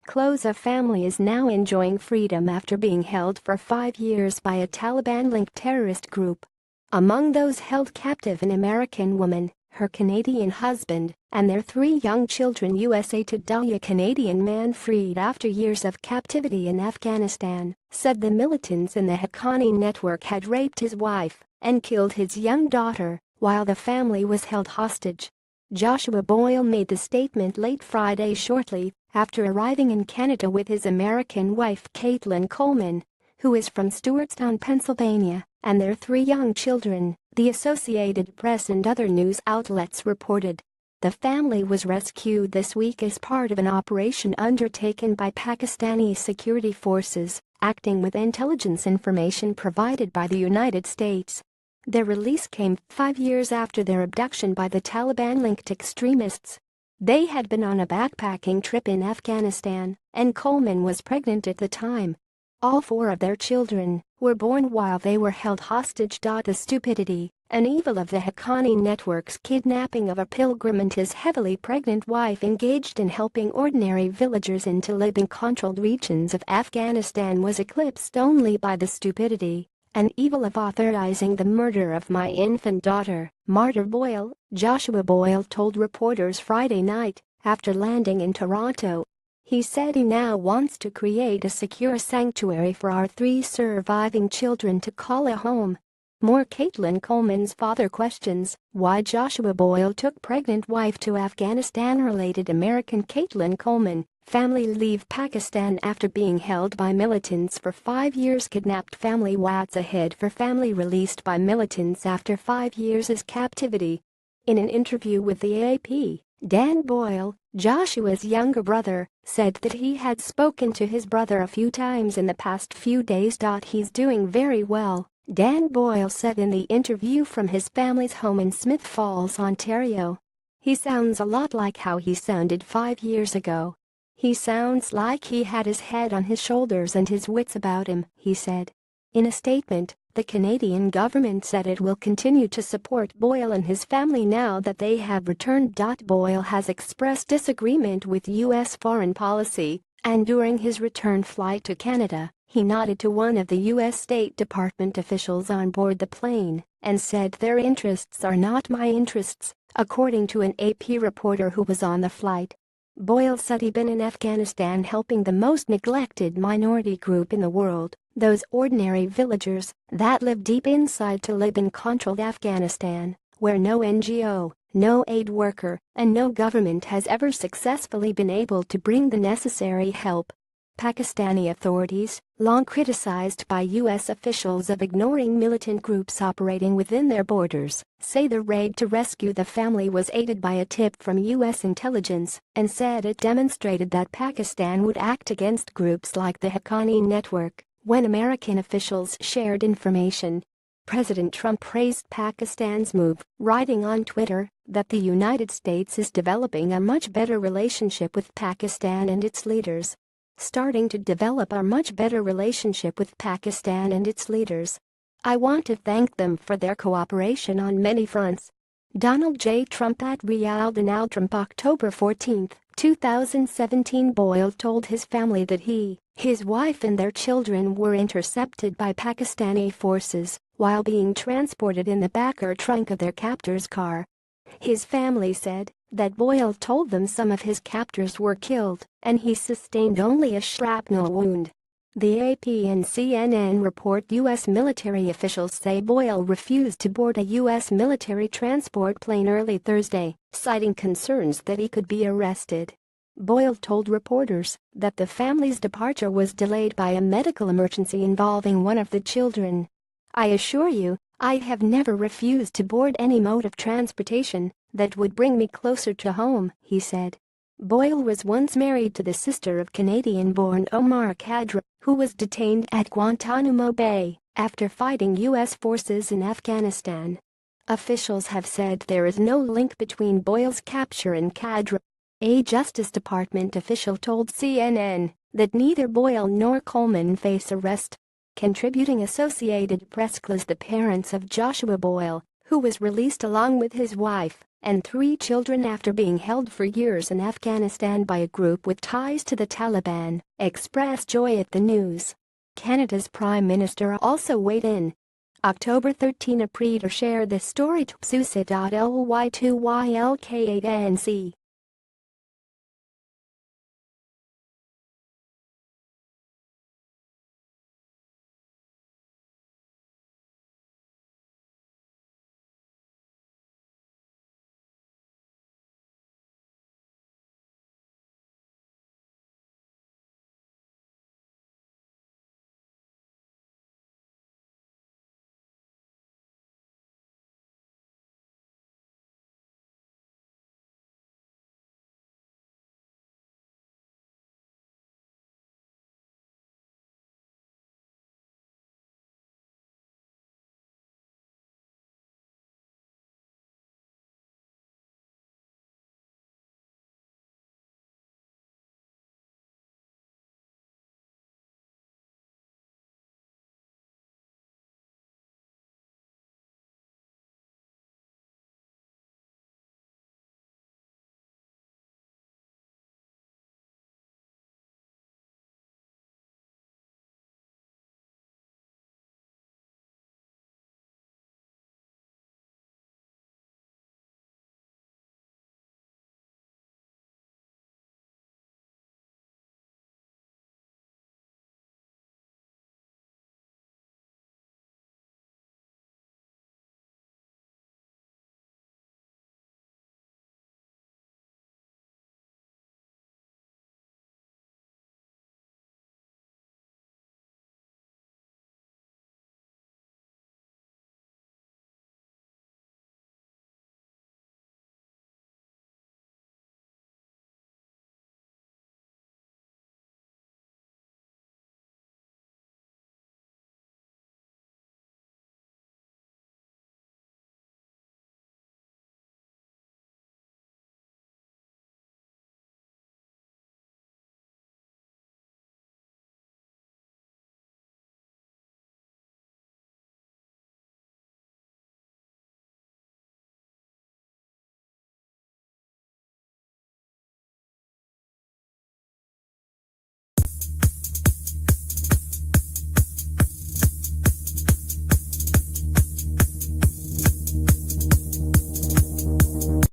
Closa family is now enjoying freedom after being held for 5 years by a Taliban-linked terrorist group. Among those held captive an American woman, her Canadian husband, and their 3 young children. USA Today. A Canadian man freed after years of captivity in Afghanistan said the militants in the Haqqani network had raped his wife and killed his young daughter while the family was held hostage. Joshua Boyle made the statement late Friday shortly after arriving in Canada with his American wife Caitlin Coleman, who is from Stewartstown, Pennsylvania, and their 3 young children, the Associated Press and other news outlets reported. The family was rescued this week as part of an operation undertaken by Pakistani security forces, acting with intelligence information provided by the United States. Their release came 5 years after their abduction by the Taliban-linked extremists. They had been on a backpacking trip in Afghanistan, and Coleman was pregnant at the time. All 4 of their children were born while they were held hostage. The stupidity and evil of the Haqqani network's kidnapping of a pilgrim and his heavily pregnant wife engaged in helping ordinary villagers in Taliban-controlled regions of Afghanistan was eclipsed only by the stupidity and evil of authorizing the murder of my infant daughter, Martyr Boyle, Joshua Boyle told reporters Friday night after landing in Toronto. He said he now wants to create a secure sanctuary for our 3 surviving children to call a home. More. Caitlin Coleman's father questions why Joshua Boyle took pregnant wife to Afghanistan. Related American Caitlin Coleman, family leave Pakistan after being held by militants for 5 years. Kidnapped family waits ahead for family released by militants after 5 years as captivity. In an interview with the AP, Dan Boyle, Joshua's younger brother, said that he had spoken to his brother a few times in the past few days. He's doing very well, Dan Boyle said in the interview from his family's home in Smith Falls, Ontario. He sounds a lot like how he sounded 5 years ago. He sounds like he had his head on his shoulders and his wits about him, he said. In a statement, the Canadian government said it will continue to support Boyle and his family now that they have returned. Boyle has expressed disagreement with U.S. foreign policy, and during his return flight to Canada, he nodded to one of the U.S. State Department officials on board the plane and said their interests are not my interests, according to an AP reporter who was on the flight. Boyle said he'd been in Afghanistan helping the most neglected minority group in the world, those ordinary villagers that live deep inside Taliban-controlled Afghanistan, where no NGO, no aid worker, and no government has ever successfully been able to bring the necessary help. Pakistani authorities, long criticized by U.S. officials of ignoring militant groups operating within their borders, say the raid to rescue the family was aided by a tip from U.S. intelligence and said it demonstrated that Pakistan would act against groups like the Haqqani network when American officials shared information. President Trump praised Pakistan's move, writing on Twitter that the United States is developing a much better relationship with Pakistan and its leaders. Starting to develop a much better relationship with Pakistan and its leaders. I want to thank them for their cooperation on many fronts. Donald J. Trump at Donald Trump. October 14, 2017. Boyle told his family that he, his wife and their children were intercepted by Pakistani forces while being transported in the back or trunk of their captor's car. His family said that Boyle told them some of his captors were killed and he sustained only a shrapnel wound. The AP and CNN report U.S. military officials say Boyle refused to board a U.S. military transport plane early Thursday, citing concerns that he could be arrested. Boyle told reporters that the family's departure was delayed by a medical emergency involving one of the children. I assure you, I have never refused to board any mode of transportation that would bring me closer to home, he said. Boyle was once married to the sister of Canadian-born Omar Khadr, who was detained at Guantanamo Bay after fighting U.S. forces in Afghanistan. Officials have said there is no link between Boyle's capture and Khadr. A Justice Department official told CNN that neither Boyle nor Coleman face arrest. Contributing Associated Press. The parents of Joshua Boyle, who was released along with his wife and 3 children after being held for years in Afghanistan by a group with ties to the Taliban, expressed joy at the news. Canada's Prime Minister also weighed in. October 13, a Preacher shared this story to psusa.ly2ylk8nc.